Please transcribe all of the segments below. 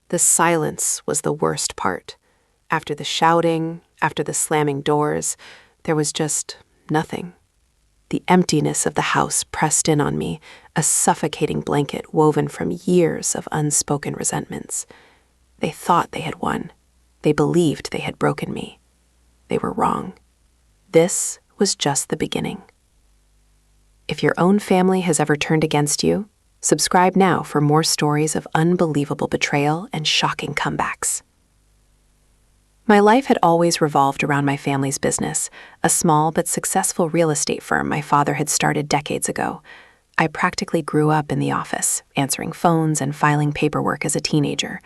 The silence was the worst part. After the shouting, after the slamming doors, there was just nothing. The emptiness of the house pressed in on me, a suffocating blanket woven from years of unspoken resentments. They thought they had won. They believed they had broken me. They were wrong. This was just the beginning. If your own family has ever turned against you, subscribe now for more stories of unbelievable betrayal and shocking comebacks. My life had always revolved around my family's business, a small but successful real estate firm my father had started decades ago. I practically grew up in the office, answering phones and filing paperwork as a teenager.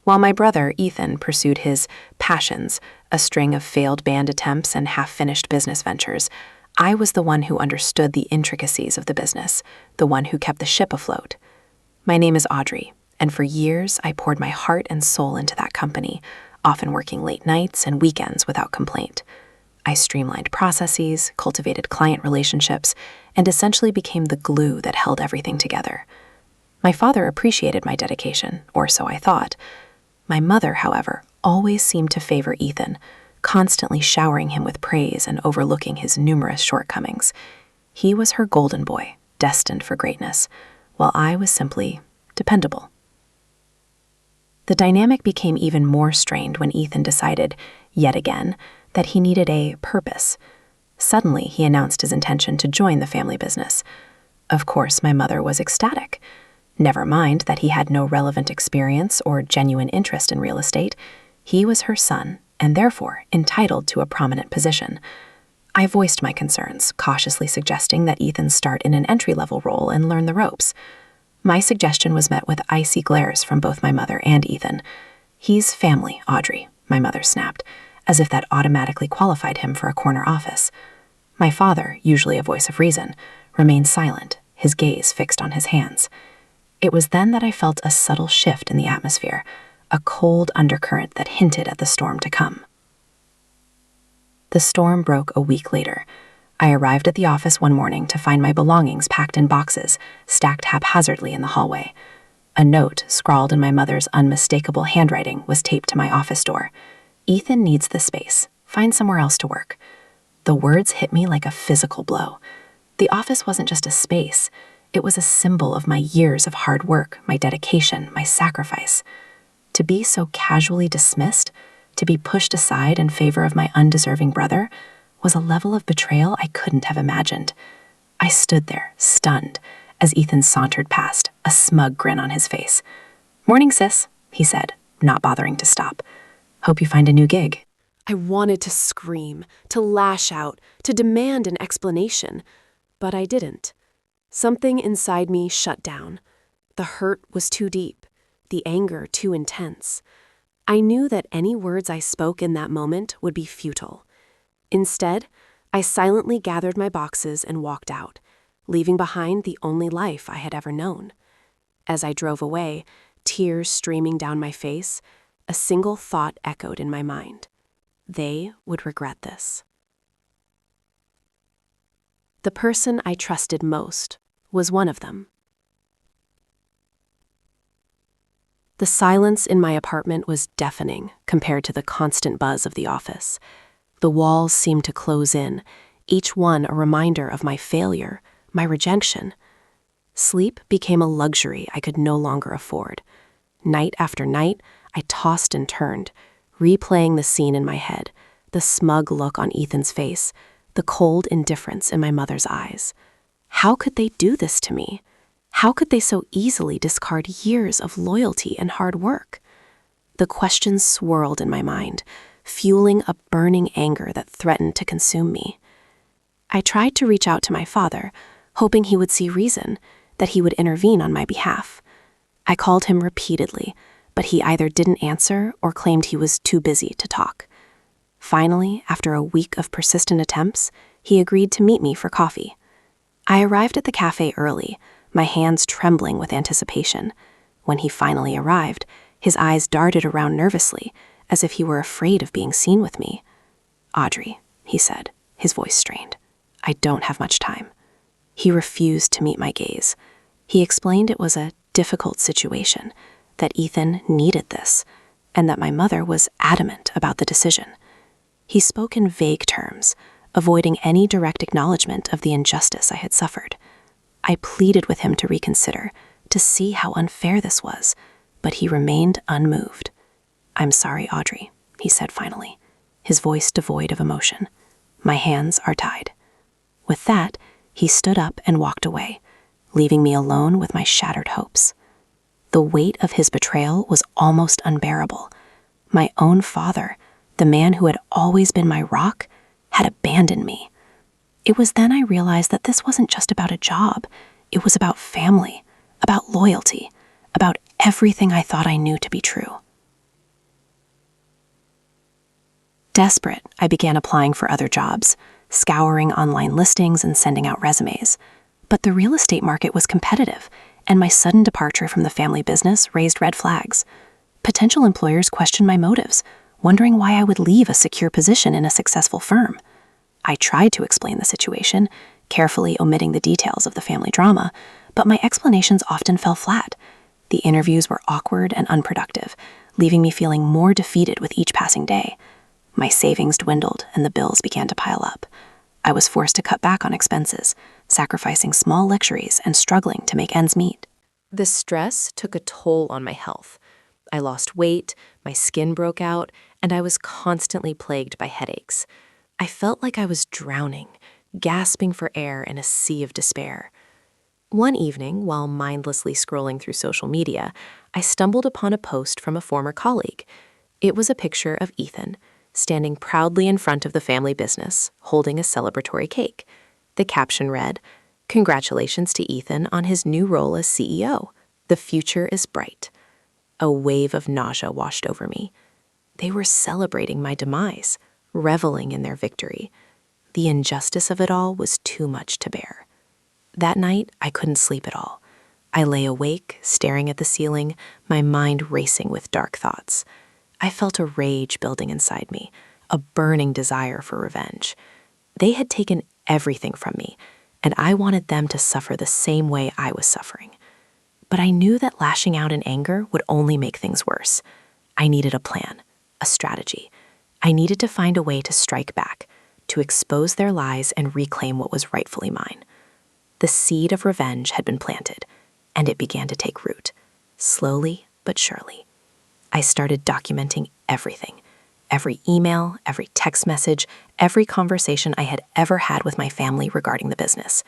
While my brother, Ethan, pursued his passions, a string of failed band attempts and half-finished business ventures, I was the one who understood the intricacies of the business, the one who kept the ship afloat. My name is Audrey, and for years I poured my heart and soul into that company, often working late nights and weekends without complaint. I streamlined processes, cultivated client relationships, and essentially became the glue that held everything together. My father appreciated my dedication, or so I thought. My mother, however, always seemed to favor Ethan, constantly showering him with praise and overlooking his numerous shortcomings. He was her golden boy, destined for greatness, while I was simply dependable. The dynamic became even more strained when Ethan decided, yet again, that he needed a purpose. Suddenly, he announced his intention to join the family business. Of course, my mother was ecstatic. Never mind that he had no relevant experience or genuine interest in real estate. He was her son, and therefore entitled to a prominent position. I voiced my concerns, cautiously suggesting that Ethan start in an entry-level role and learn the ropes. My suggestion was met with icy glares from both my mother and Ethan. "He's family, Audrey," my mother snapped, as if that automatically qualified him for a corner office. My father, usually a voice of reason, remained silent, his gaze fixed on his hands. It was then that I felt a subtle shift in the atmosphere, a cold undercurrent that hinted at the storm to come. The storm broke a week later. I arrived at the office one morning to find my belongings packed in boxes, stacked haphazardly in the hallway. A note, scrawled in my mother's unmistakable handwriting, was taped to my office door. "Ethan needs the space. Find somewhere else to work." The words hit me like a physical blow. The office wasn't just a space. It was a symbol of my years of hard work, my dedication, my sacrifice. To be so casually dismissed, to be pushed aside in favor of my undeserving brother, was a level of betrayal I couldn't have imagined. I stood there, stunned, as Ethan sauntered past, a smug grin on his face. "Morning, sis," he said, not bothering to stop. "Hope you find a new gig." I wanted to scream, to lash out, to demand an explanation, but I didn't. Something inside me shut down. The hurt was too deep, the anger too intense. I knew that any words I spoke in that moment would be futile. Instead, I silently gathered my boxes and walked out, leaving behind the only life I had ever known. As I drove away, tears streaming down my face, a single thought echoed in my mind. They would regret this. The person I trusted most was one of them. The silence in my apartment was deafening compared to the constant buzz of the office. The walls seemed to close in, each one a reminder of my failure, my rejection. Sleep became a luxury I could no longer afford. Night after night, I tossed and turned, replaying the scene in my head, the smug look on Ethan's face, the cold indifference in my mother's eyes. How could they do this to me? How could they so easily discard years of loyalty and hard work? The questions swirled in my mind, fueling a burning anger that threatened to consume me. I tried to reach out to my father, hoping he would see reason, that he would intervene on my behalf. I called him repeatedly, but he either didn't answer or claimed he was too busy to talk. Finally, after a week of persistent attempts, he agreed to meet me for coffee. I arrived at the cafe early, my hands trembling with anticipation. When he finally arrived, his eyes darted around nervously, as if he were afraid of being seen with me. "Audrey," he said, his voice strained, "I don't have much time." He refused to meet my gaze. He explained it was a difficult situation, that Ethan needed this, and that my mother was adamant about the decision. He spoke in vague terms, avoiding any direct acknowledgement of the injustice I had suffered. I pleaded with him to reconsider, to see how unfair this was, but he remained unmoved. "I'm sorry, Audrey," he said finally, his voice devoid of emotion. "My hands are tied." With that, he stood up and walked away, leaving me alone with my shattered hopes. The weight of his betrayal was almost unbearable. My own father, the man who had always been my rock, had abandoned me. It was then I realized that this wasn't just about a job. It was about family, about loyalty, about everything I thought I knew to be true. Desperate, I began applying for other jobs, scouring online listings and sending out resumes. But the real estate market was competitive, and my sudden departure from the family business raised red flags. Potential employers questioned my motives, wondering why I would leave a secure position in a successful firm. I tried to explain the situation, carefully omitting the details of the family drama, but my explanations often fell flat. The interviews were awkward and unproductive, leaving me feeling more defeated with each passing day. My savings dwindled and the bills began to pile up. I was forced to cut back on expenses, sacrificing small luxuries and struggling to make ends meet. The stress took a toll on my health. I lost weight, my skin broke out, and I was constantly plagued by headaches. I felt like I was drowning, gasping for air in a sea of despair. One evening, while mindlessly scrolling through social media, I stumbled upon a post from a former colleague. It was a picture of Ethan, standing proudly in front of the family business, holding a celebratory cake. The caption read, "Congratulations to Ethan on his new role as CEO. The future is bright." A wave of nausea washed over me. They were celebrating my demise, reveling in their victory. The injustice of it all was too much to bear. That night, I couldn't sleep at all. I lay awake, staring at the ceiling, my mind racing with dark thoughts. I felt a rage building inside me, a burning desire for revenge. They had taken everything from me, and I wanted them to suffer the same way I was suffering. But I knew that lashing out in anger would only make things worse. I needed a plan, a strategy. I needed to find a way to strike back, to expose their lies and reclaim what was rightfully mine. The seed of revenge had been planted, and it began to take root, slowly but surely. I started documenting everything, every email, every text message, every conversation I had ever had with my family regarding the business.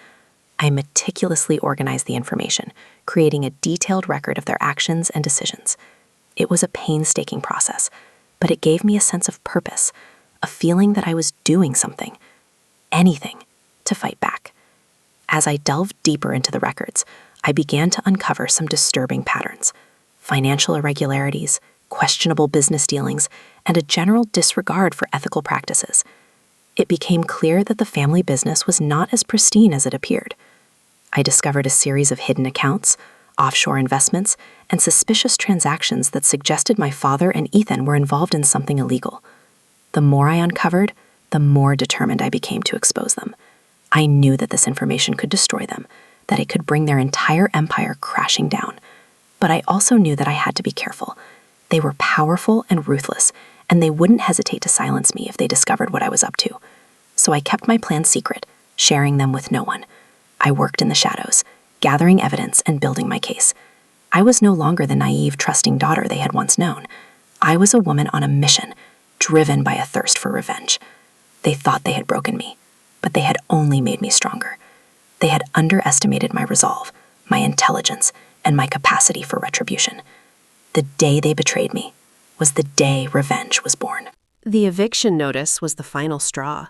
I meticulously organized the information, creating a detailed record of their actions and decisions. It was a painstaking process, but it gave me a sense of purpose, a feeling that I was doing something, anything, to fight back. As I delved deeper into the records, I began to uncover some disturbing patterns: financial irregularities, questionable business dealings, and a general disregard for ethical practices. It became clear that the family business was not as pristine as it appeared. I discovered a series of hidden accounts, offshore investments, and suspicious transactions that suggested my father and Ethan were involved in something illegal. The more I uncovered, the more determined I became to expose them. I knew that this information could destroy them, that it could bring their entire empire crashing down. But I also knew that I had to be careful. They were powerful and ruthless, and they wouldn't hesitate to silence me if they discovered what I was up to. So I kept my plans secret, sharing them with no one. I worked in the shadows, gathering evidence and building my case. I was no longer the naive, trusting daughter they had once known. I was a woman on a mission, driven by a thirst for revenge. They thought they had broken me, but they had only made me stronger. They had underestimated my resolve, my intelligence, and my capacity for retribution. The day they betrayed me was the day revenge was born. The eviction notice was the final straw.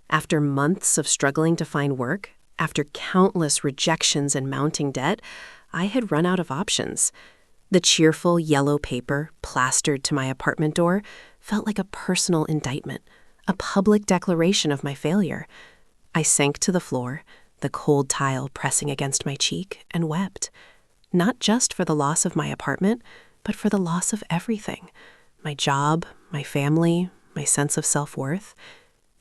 After months of struggling to find work, after countless rejections and mounting debt, I had run out of options. The cheerful yellow paper plastered to my apartment door felt like a personal indictment, a public declaration of my failure. I sank to the floor, the cold tile pressing against my cheek, and wept. Not just for the loss of my apartment, but for the loss of everything. My job, my family, my sense of self-worth.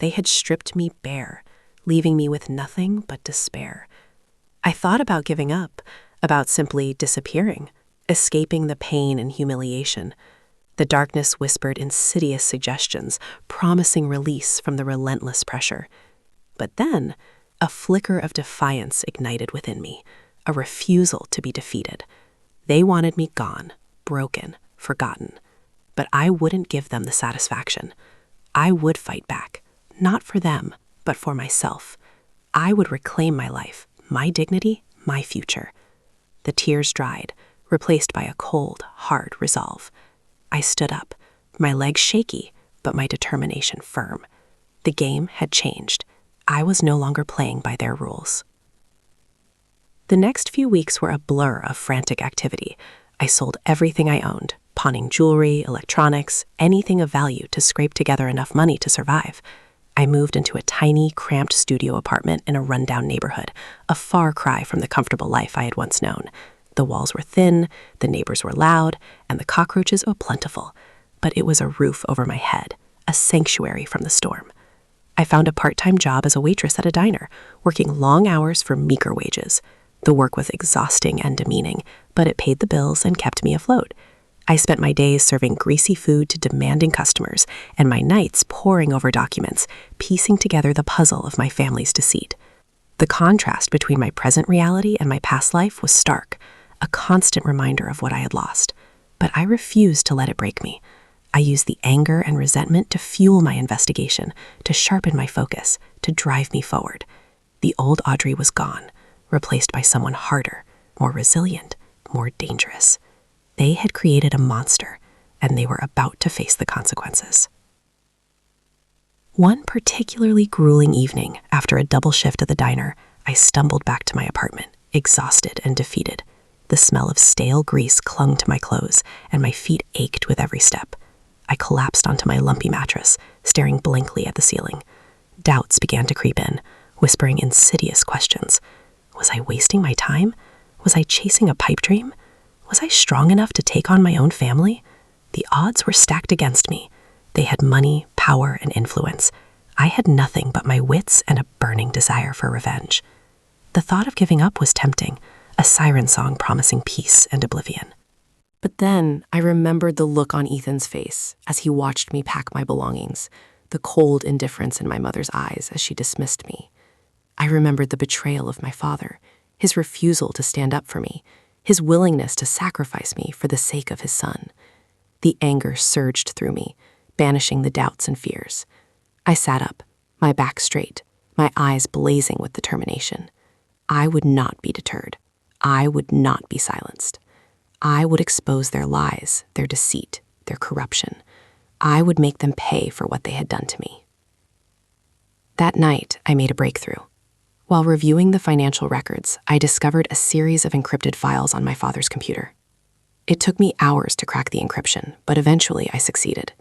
They had stripped me bare, leaving me with nothing but despair. I thought about giving up, about simply disappearing, escaping the pain and humiliation. The darkness whispered insidious suggestions, promising release from the relentless pressure. But then, a flicker of defiance ignited within me, a refusal to be defeated. They wanted me gone, broken, forgotten. But I wouldn't give them the satisfaction. I would fight back, not for them, but for myself. I would reclaim my life, my dignity, my future. The tears dried, replaced by a cold, hard resolve. I stood up, my legs shaky, but my determination firm. The game had changed. I was no longer playing by their rules. The next few weeks were a blur of frantic activity. I sold everything I owned, pawning jewelry, electronics, anything of value to scrape together enough money to survive. I moved into a tiny, cramped studio apartment in a rundown neighborhood, a far cry from the comfortable life I had once known. The walls were thin, the neighbors were loud, and the cockroaches were plentiful. But it was a roof over my head, a sanctuary from the storm. I found a part-time job as a waitress at a diner, working long hours for meager wages. The work was exhausting and demeaning, but it paid the bills and kept me afloat. I spent my days serving greasy food to demanding customers, and my nights poring over documents, piecing together the puzzle of my family's deceit. The contrast between my present reality and my past life was stark, a constant reminder of what I had lost. But I refused to let it break me. I used the anger and resentment to fuel my investigation, to sharpen my focus, to drive me forward. The old Audrey was gone, replaced by someone harder, more resilient, more dangerous. They had created a monster, and they were about to face the consequences. One particularly grueling evening, after a double shift at the diner, I stumbled back to my apartment, exhausted and defeated. The smell of stale grease clung to my clothes, and my feet ached with every step. I collapsed onto my lumpy mattress, staring blankly at the ceiling. Doubts began to creep in, whispering insidious questions. Was I wasting my time? Was I chasing a pipe dream? Was I strong enough to take on my own family? The odds were stacked against me. They had money, power, and influence. I had nothing but my wits and a burning desire for revenge. The thought of giving up was tempting, a siren song promising peace and oblivion. But then I remembered the look on Ethan's face as he watched me pack my belongings, the cold indifference in my mother's eyes as she dismissed me. I remembered the betrayal of my father, his refusal to stand up for me, his willingness to sacrifice me for the sake of his son. The anger surged through me, banishing the doubts and fears. I sat up, my back straight, my eyes blazing with determination. I would not be deterred. I would not be silenced. I would expose their lies, their deceit, their corruption. I would make them pay for what they had done to me. That night, I made a breakthrough. While reviewing the financial records, I discovered a series of encrypted files on my father's computer. It took me hours to crack the encryption, but eventually I succeeded.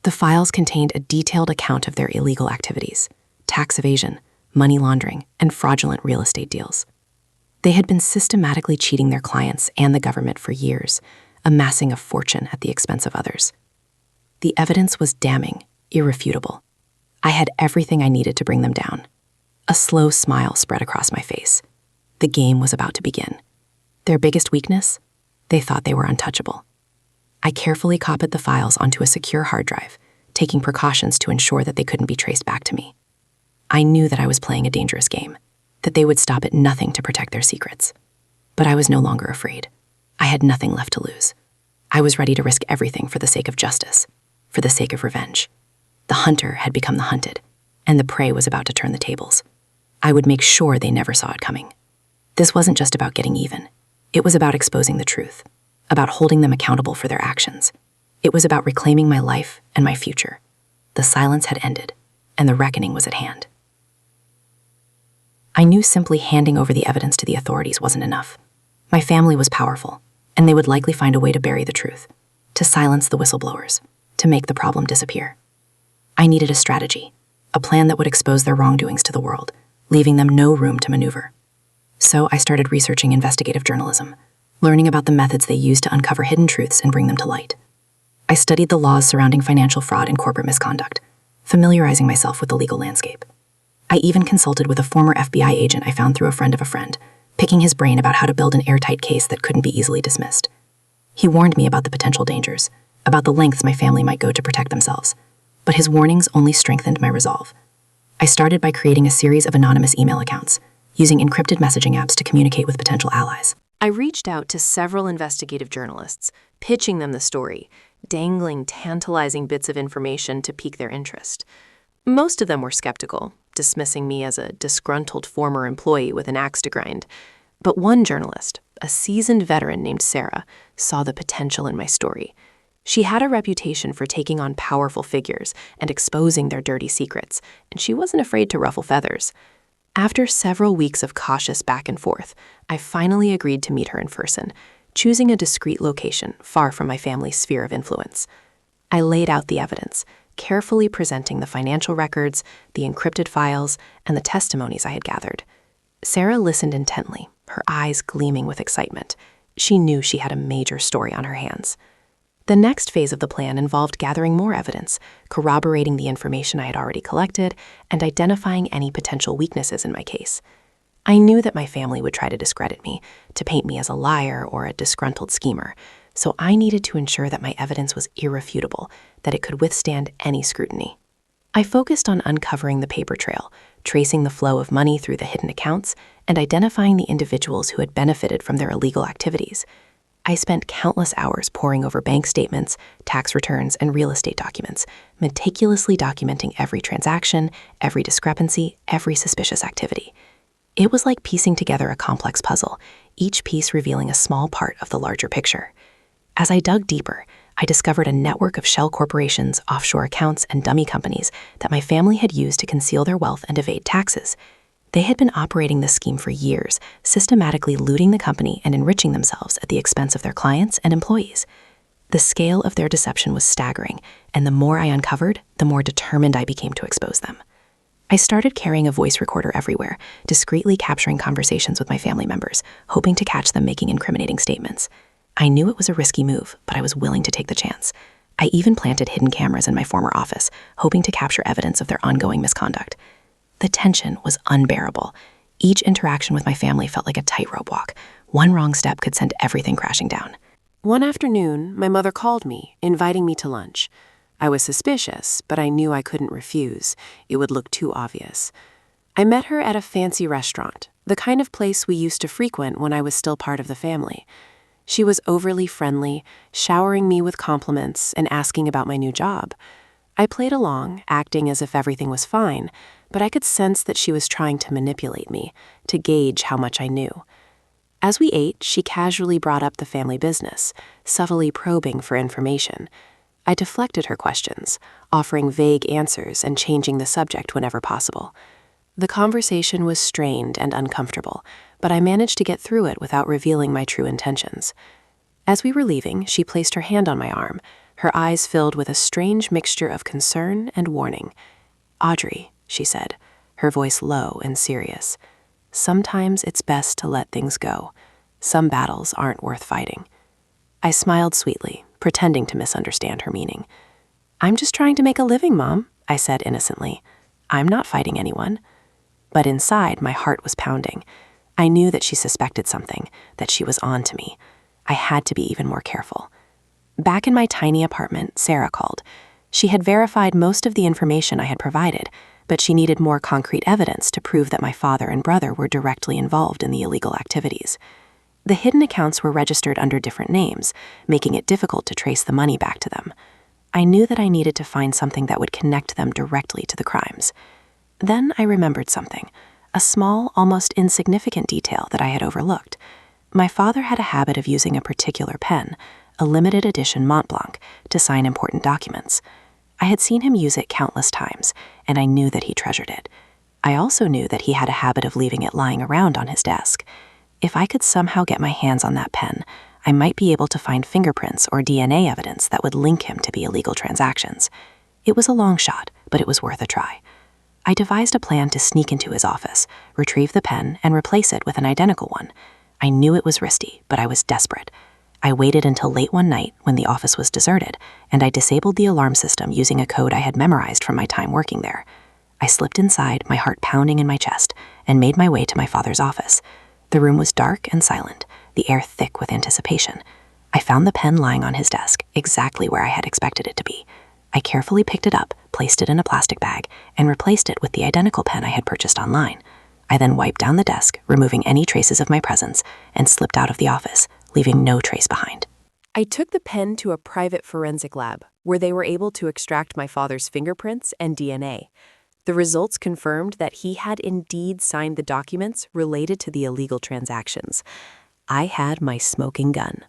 The files contained a detailed account of their illegal activities, tax evasion, money laundering, and fraudulent real estate deals. They had been systematically cheating their clients and the government for years, amassing a fortune at the expense of others. The evidence was damning, irrefutable. I had everything I needed to bring them down. A slow smile spread across my face. The game was about to begin. Their biggest weakness? They thought they were untouchable. I carefully copied the files onto a secure hard drive, taking precautions to ensure that they couldn't be traced back to me. I knew that I was playing a dangerous game, that they would stop at nothing to protect their secrets. But I was no longer afraid. I had nothing left to lose. I was ready to risk everything for the sake of justice, for the sake of revenge. The hunter had become the hunted, and the prey was about to turn the tables. I would make sure they never saw it coming. This wasn't just about getting even. It was about exposing the truth, about holding them accountable for their actions. It was about reclaiming my life and my future. The silence had ended, and the reckoning was at hand. I knew simply handing over the evidence to the authorities wasn't enough. My family was powerful, and they would likely find a way to bury the truth, to silence the whistleblowers, to make the problem disappear. I needed a strategy, a plan that would expose their wrongdoings to the world, leaving them no room to maneuver. So I started researching investigative journalism, learning about the methods they use to uncover hidden truths and bring them to light. I studied the laws surrounding financial fraud and corporate misconduct, familiarizing myself with the legal landscape. I even consulted with a former FBI agent I found through a friend of a friend, picking his brain about how to build an airtight case that couldn't be easily dismissed. He warned me about the potential dangers, about the lengths my family might go to protect themselves. But his warnings only strengthened my resolve. I started by creating a series of anonymous email accounts, using encrypted messaging apps to communicate with potential allies. I reached out to several investigative journalists, pitching them the story, dangling tantalizing bits of information to pique their interest. Most of them were skeptical, dismissing me as a disgruntled former employee with an axe to grind. But one journalist, a seasoned veteran named Sarah, saw the potential in my story. She had a reputation for taking on powerful figures and exposing their dirty secrets, and she wasn't afraid to ruffle feathers. After several weeks of cautious back and forth, I finally agreed to meet her in person, choosing a discreet location far from my family's sphere of influence. I laid out the evidence, carefully presenting the financial records, the encrypted files, and the testimonies I had gathered. Sarah listened intently, her eyes gleaming with excitement. She knew she had a major story on her hands. The next phase of the plan involved gathering more evidence, corroborating the information I had already collected, and identifying any potential weaknesses in my case. I knew that my family would try to discredit me, to paint me as a liar or a disgruntled schemer, so I needed to ensure that my evidence was irrefutable, that it could withstand any scrutiny. I focused on uncovering the paper trail, tracing the flow of money through the hidden accounts, and identifying the individuals who had benefited from their illegal activities. I spent countless hours poring over bank statements, tax returns, and real estate documents, meticulously documenting every transaction, every discrepancy, every suspicious activity. It was like piecing together a complex puzzle, each piece revealing a small part of the larger picture. As I dug deeper, I discovered a network of shell corporations, offshore accounts, and dummy companies that my family had used to conceal their wealth and evade taxes. They had been operating this scheme for years, systematically looting the company and enriching themselves at the expense of their clients and employees. The scale of their deception was staggering, and the more I uncovered, the more determined I became to expose them. I started carrying a voice recorder everywhere, discreetly capturing conversations with my family members, hoping to catch them making incriminating statements. I knew it was a risky move, but I was willing to take the chance. I even planted hidden cameras in my former office, hoping to capture evidence of their ongoing misconduct. The tension was unbearable. Each interaction with my family felt like a tightrope walk. One wrong step could send everything crashing down. One afternoon, my mother called me, inviting me to lunch. I was suspicious, but I knew I couldn't refuse. It would look too obvious. I met her at a fancy restaurant, the kind of place we used to frequent when I was still part of the family. She was overly friendly, showering me with compliments and asking about my new job. I played along, acting as if everything was fine, but I could sense that she was trying to manipulate me, to gauge how much I knew. As we ate, she casually brought up the family business, subtly probing for information. I deflected her questions, offering vague answers and changing the subject whenever possible. The conversation was strained and uncomfortable, but I managed to get through it without revealing my true intentions. As we were leaving, she placed her hand on my arm, her eyes filled with a strange mixture of concern and warning. "Audrey," she said, her voice low and serious, "sometimes it's best to let things go. Some battles aren't worth fighting." I smiled sweetly, pretending to misunderstand her meaning. "I'm just trying to make a living, Mom," I said innocently. "I'm not fighting anyone." But inside, my heart was pounding. I knew that she suspected something, that she was on to me. I had to be even more careful. Back in my tiny apartment, Sarah called. She had verified most of the information I had provided, but she needed more concrete evidence to prove that my father and brother were directly involved in the illegal activities. The hidden accounts were registered under different names, making it difficult to trace the money back to them. I knew that I needed to find something that would connect them directly to the crimes. Then I remembered something, a small, almost insignificant detail that I had overlooked. My father had a habit of using a particular pen, a limited edition Mont Blanc, to sign important documents. I had seen him use it countless times, and I knew that he treasured it. I also knew that he had a habit of leaving it lying around on his desk. If I could somehow get my hands on that pen, I might be able to find fingerprints or DNA evidence that would link him to the illegal transactions. It was a long shot, but it was worth a try. I devised a plan to sneak into his office, retrieve the pen, and replace it with an identical one. I knew it was risky, but I was desperate. I waited until late one night when the office was deserted, and I disabled the alarm system using a code I had memorized from my time working there. I slipped inside, my heart pounding in my chest, and made my way to my father's office. The room was dark and silent, the air thick with anticipation. I found the pen lying on his desk, exactly where I had expected it to be. I carefully picked it up, placed it in a plastic bag, and replaced it with the identical pen I had purchased online. I then wiped down the desk, removing any traces of my presence, and slipped out of the office, leaving no trace behind. I took the pen to a private forensic lab, where they were able to extract my father's fingerprints and DNA. The results confirmed that he had indeed signed the documents related to the illegal transactions. I had my smoking gun.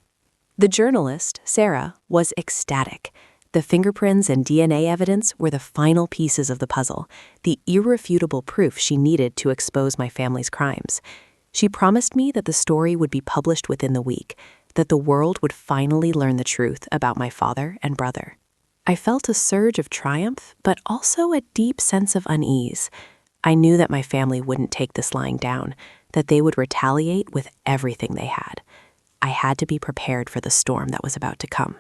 The journalist, Sarah, was ecstatic. The fingerprints and DNA evidence were the final pieces of the puzzle, the irrefutable proof she needed to expose my family's crimes. She promised me that the story would be published within the week, that the world would finally learn the truth about my father and brother. I felt a surge of triumph, but also a deep sense of unease. I knew that my family wouldn't take this lying down, that they would retaliate with everything they had. I had to be prepared for the storm that was about to come.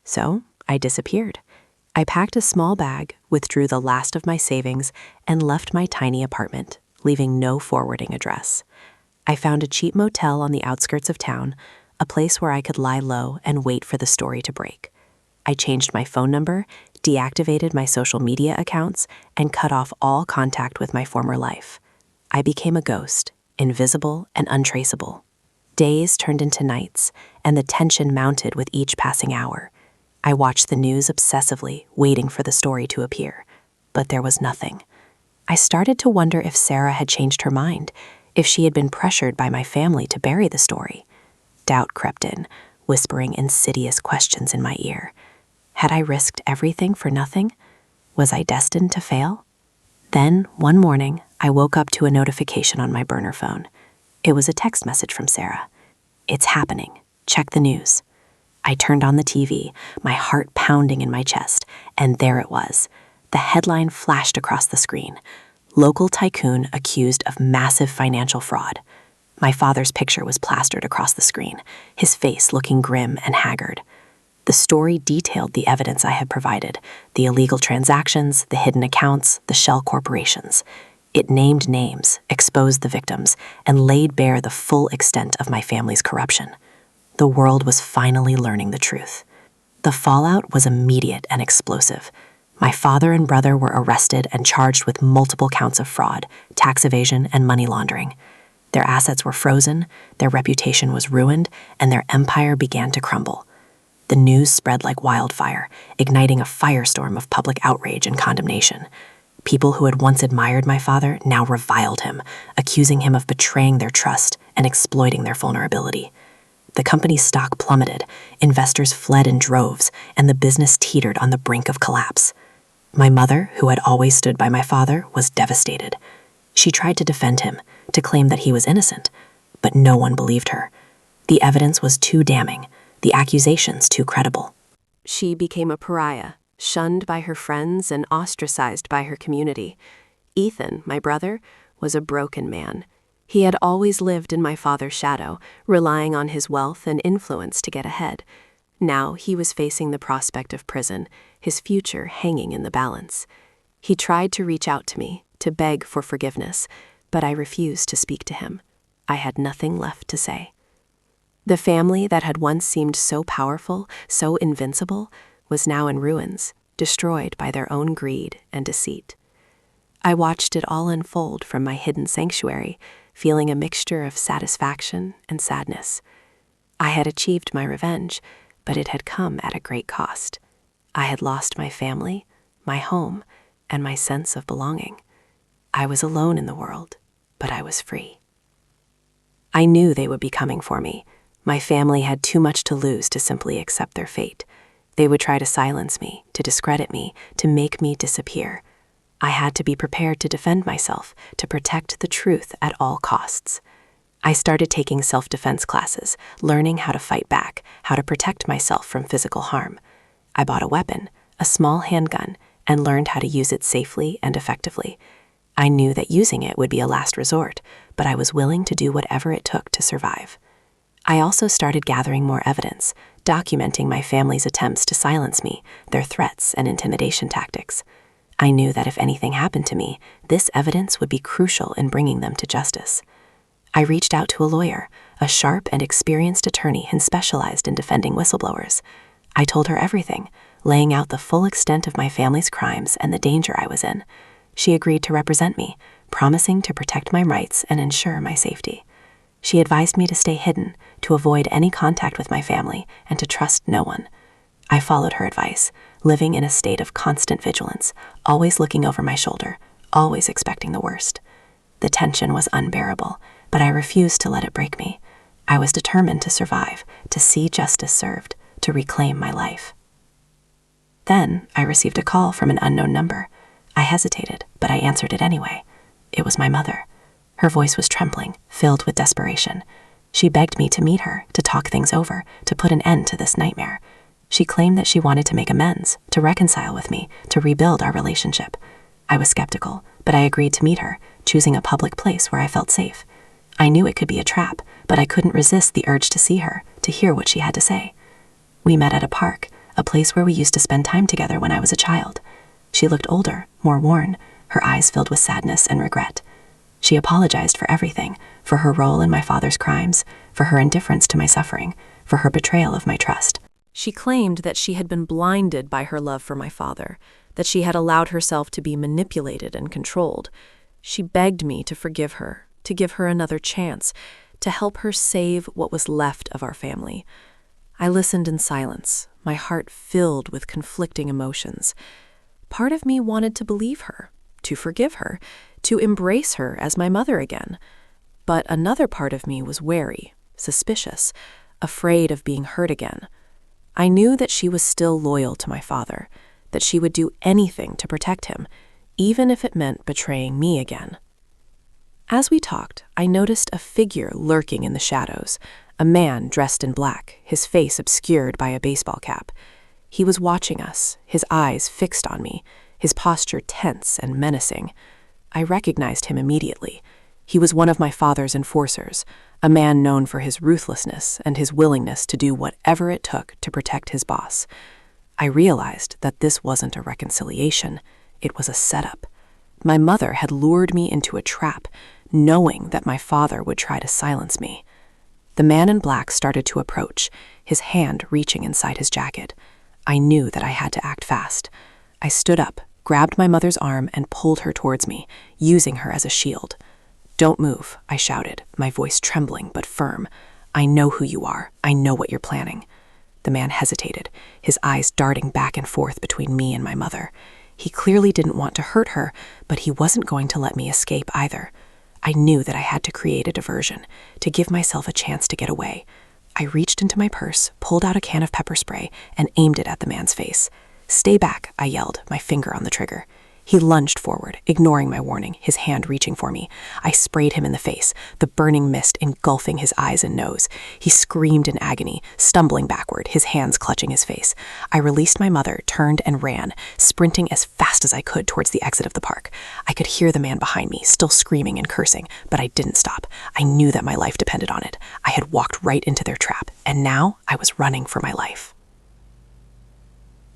So I disappeared. I packed a small bag, withdrew the last of my savings, and left my tiny apartment, leaving no forwarding address. I found a cheap motel on the outskirts of town, a place where I could lie low and wait for the story to break. I changed my phone number, deactivated my social media accounts, and cut off all contact with my former life. I became a ghost, invisible and untraceable. Days turned into nights, and the tension mounted with each passing hour. I watched the news obsessively, waiting for the story to appear. But there was nothing. I started to wonder if Sarah had changed her mind, if she had been pressured by my family to bury the story. Doubt crept in, whispering insidious questions in my ear. Had I risked everything for nothing? Was I destined to fail? Then, one morning, I woke up to a notification on my burner phone. It was a text message from Sarah. "It's happening. Check the news." I turned on the TV, my heart pounding in my chest, and there it was. The headline flashed across the screen. Local tycoon accused of massive financial fraud. My father's picture was plastered across the screen, his face looking grim and haggard. The story detailed the evidence I had provided, the illegal transactions, the hidden accounts, the shell corporations. It named names, exposed the victims, and laid bare the full extent of my family's corruption. The world was finally learning the truth. The fallout was immediate and explosive. My father and brother were arrested and charged with multiple counts of fraud, tax evasion, and money laundering. Their assets were frozen, their reputation was ruined, and their empire began to crumble. The news spread like wildfire, igniting a firestorm of public outrage and condemnation. People who had once admired my father now reviled him, accusing him of betraying their trust and exploiting their vulnerability. The company's stock plummeted, investors fled in droves, and the business teetered on the brink of collapse. My mother, who had always stood by my father, was devastated. She tried to defend him, to claim that he was innocent, but no one believed her. The evidence was too damning, the accusations too credible. She became a pariah, shunned by her friends and ostracized by her community. Ethan, my brother, was a broken man. He had always lived in my father's shadow, relying on his wealth and influence to get ahead. Now he was facing the prospect of prison, his future hanging in the balance. He tried to reach out to me, to beg for forgiveness, but I refused to speak to him. I had nothing left to say. The family that had once seemed so powerful, so invincible, was now in ruins, destroyed by their own greed and deceit. I watched it all unfold from my hidden sanctuary, feeling a mixture of satisfaction and sadness. I had achieved my revenge, but it had come at a great cost. I had lost my family, my home, and my sense of belonging. I was alone in the world, but I was free. I knew they would be coming for me. My family had too much to lose to simply accept their fate. They would try to silence me, to discredit me, to make me disappear. I had to be prepared to defend myself, to protect the truth at all costs. I started taking self-defense classes, learning how to fight back, how to protect myself from physical harm. I bought a weapon, a small handgun, and learned how to use it safely and effectively. I knew that using it would be a last resort, but I was willing to do whatever it took to survive. I also started gathering more evidence, documenting my family's attempts to silence me, their threats and intimidation tactics. I knew that if anything happened to me, this evidence would be crucial in bringing them to justice. I reached out to a lawyer, a sharp and experienced attorney who specialized in defending whistleblowers. I told her everything, laying out the full extent of my family's crimes and the danger I was in. She agreed to represent me, promising to protect my rights and ensure my safety. She advised me to stay hidden, to avoid any contact with my family, and to trust no one. I followed her advice, living in a state of constant vigilance, always looking over my shoulder, always expecting the worst. The tension was unbearable, but I refused to let it break me. I was determined to survive, to see justice served, to reclaim my life. Then I received a call from an unknown number. I hesitated, but I answered it anyway. It was my mother. Her voice was trembling, filled with desperation. She begged me to meet her, to talk things over, to put an end to this nightmare. She claimed that she wanted to make amends, to reconcile with me, to rebuild our relationship. I was skeptical, but I agreed to meet her, choosing a public place where I felt safe. I knew it could be a trap, but I couldn't resist the urge to see her, to hear what she had to say. We met at a park, a place where we used to spend time together when I was a child. She looked older, more worn, her eyes filled with sadness and regret. She apologized for everything, for her role in my father's crimes, for her indifference to my suffering, for her betrayal of my trust. She claimed that she had been blinded by her love for my father, that she had allowed herself to be manipulated and controlled. She begged me to forgive her, to give her another chance, to help her save what was left of our family. I listened in silence, my heart filled with conflicting emotions. Part of me wanted to believe her, to forgive her, to embrace her as my mother again. But another part of me was wary, suspicious, afraid of being hurt again. I knew that she was still loyal to my father, that she would do anything to protect him, even if it meant betraying me again. As we talked, I noticed a figure lurking in the shadows, a man dressed in black, his face obscured by a baseball cap. He was watching us, his eyes fixed on me, his posture tense and menacing. I recognized him immediately. He was one of my father's enforcers, a man known for his ruthlessness and his willingness to do whatever it took to protect his boss. I realized that this wasn't a reconciliation, it was a setup. My mother had lured me into a trap, knowing that my father would try to silence me. The man in black started to approach, his hand reaching inside his jacket. I knew that I had to act fast. I stood up, grabbed my mother's arm, and pulled her towards me, using her as a shield. "Don't move," I shouted, my voice trembling but firm. "I know who you are. I know what you're planning." The man hesitated, his eyes darting back and forth between me and my mother. He clearly didn't want to hurt her, but he wasn't going to let me escape either. I knew that I had to create a diversion, to give myself a chance to get away. I reached into my purse, pulled out a can of pepper spray, and aimed it at the man's face. "Stay back," I yelled, my finger on the trigger. He lunged forward, ignoring my warning, his hand reaching for me. I sprayed him in the face, the burning mist engulfing his eyes and nose. He screamed in agony, stumbling backward, his hands clutching his face. I released my mother, turned and ran, sprinting as fast as I could towards the exit of the park. I could hear the man behind me, still screaming and cursing, but I didn't stop. I knew that my life depended on it. I had walked right into their trap, and now I was running for my life.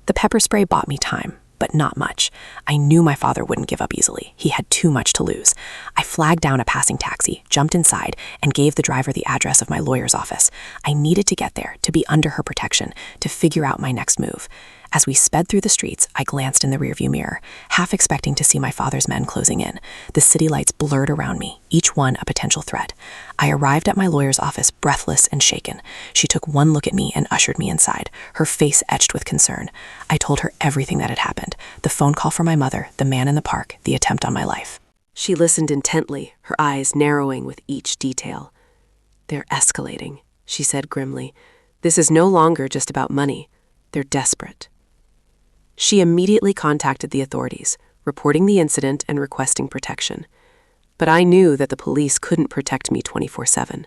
The pepper spray bought me time, but not much. I knew my father wouldn't give up easily. He had too much to lose. I flagged down a passing taxi, jumped inside, and gave the driver the address of my lawyer's office. I needed to get there, to be under her protection, to figure out my next move. As we sped through the streets, I glanced in the rearview mirror, half expecting to see my father's men closing in. The city lights blurred around me, each one a potential threat. I arrived at my lawyer's office breathless and shaken. She took one look at me and ushered me inside, her face etched with concern. I told her everything that had happened, the phone call from my mother, the man in the park, the attempt on my life. She listened intently, her eyes narrowing with each detail. "They're escalating," she said grimly. "This is no longer just about money. They're desperate." She immediately contacted the authorities, reporting the incident and requesting protection. But I knew that the police couldn't protect me 24/7.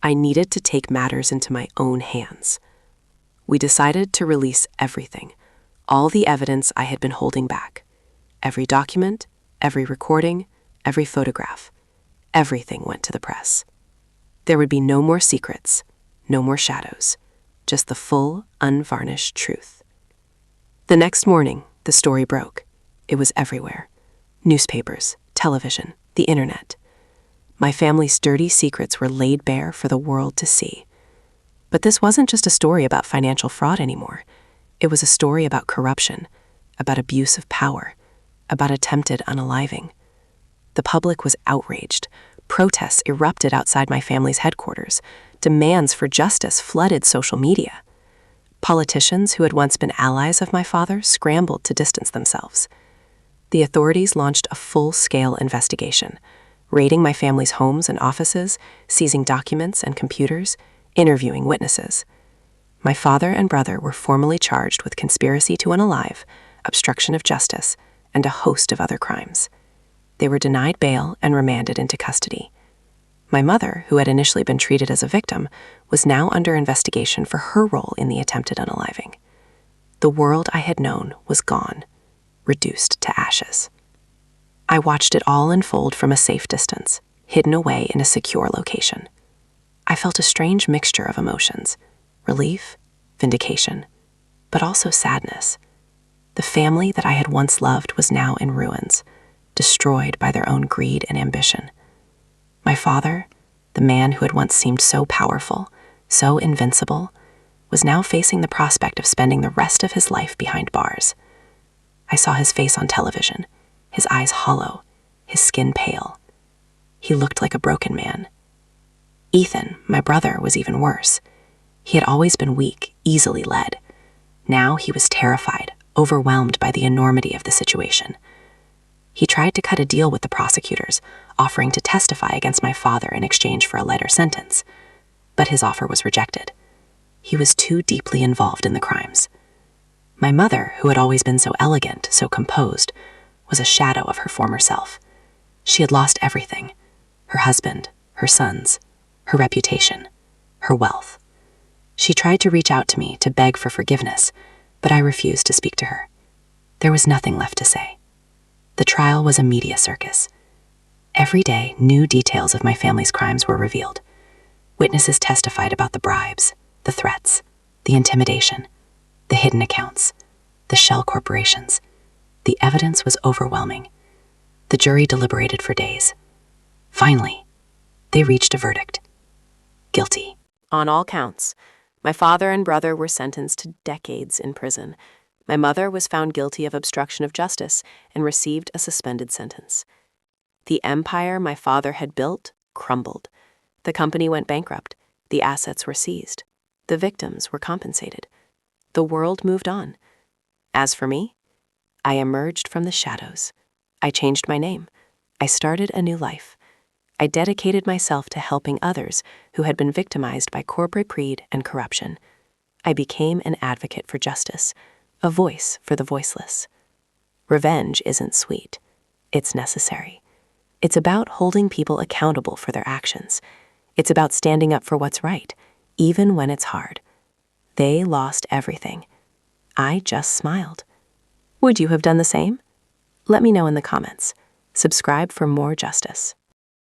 I needed to take matters into my own hands. We decided to release everything, all the evidence I had been holding back. Every document, every recording, every photograph. Everything went to the press. There would be no more secrets, no more shadows, just the full, unvarnished truth. The next morning, the story broke. It was everywhere. Newspapers, television, the internet. My family's dirty secrets were laid bare for the world to see. But this wasn't just a story about financial fraud anymore. It was a story about corruption, about abuse of power, about attempted unaliving. The public was outraged. Protests erupted outside my family's headquarters. Demands for justice flooded social media. Politicians who had once been allies of my father scrambled to distance themselves. The authorities launched a full-scale investigation, raiding my family's homes and offices, seizing documents and computers, interviewing witnesses. My father and brother were formally charged with conspiracy to unalive, obstruction of justice, and a host of other crimes. They were denied bail and remanded into custody. My mother, who had initially been treated as a victim, was now under investigation for her role in the attempted unaliving. The world I had known was gone, reduced to ashes. I watched it all unfold from a safe distance, hidden away in a secure location. I felt a strange mixture of emotions: relief, vindication, but also sadness. The family that I had once loved was now in ruins, destroyed by their own greed and ambition. My father, the man who had once seemed so powerful, so invincible, was now facing the prospect of spending the rest of his life behind bars. I saw his face on television, his eyes hollow, his skin pale. He looked like a broken man. Ethan, my brother, was even worse. He had always been weak, easily led. Now he was terrified, overwhelmed by the enormity of the situation. He tried to cut a deal with the prosecutors, offering to testify against my father in exchange for a lighter sentence. But his offer was rejected. He was too deeply involved in the crimes. My mother, who had always been so elegant, so composed, was a shadow of her former self. She had lost everything: her husband, her sons, her reputation, her wealth. She tried to reach out to me to beg for forgiveness, but I refused to speak to her. There was nothing left to say. The trial was a media circus. Every day, new details of my family's crimes were revealed. Witnesses testified about the bribes, the threats, the intimidation, the hidden accounts, the shell corporations. The evidence was overwhelming. The jury deliberated for days. Finally, they reached a verdict: guilty. On all counts, my father and brother were sentenced to decades in prison. My mother was found guilty of obstruction of justice and received a suspended sentence. The empire my father had built crumbled. The company went bankrupt. The assets were seized. The victims were compensated. The world moved on. As for me, I emerged from the shadows. I changed my name. I started a new life. I dedicated myself to helping others who had been victimized by corporate greed and corruption. I became an advocate for justice, a voice for the voiceless. Revenge isn't sweet. It's necessary. It's about holding people accountable for their actions. It's about standing up for what's right, even when it's hard. They lost everything. I just smiled. Would you have done the same? Let me know in the comments. Subscribe for more justice.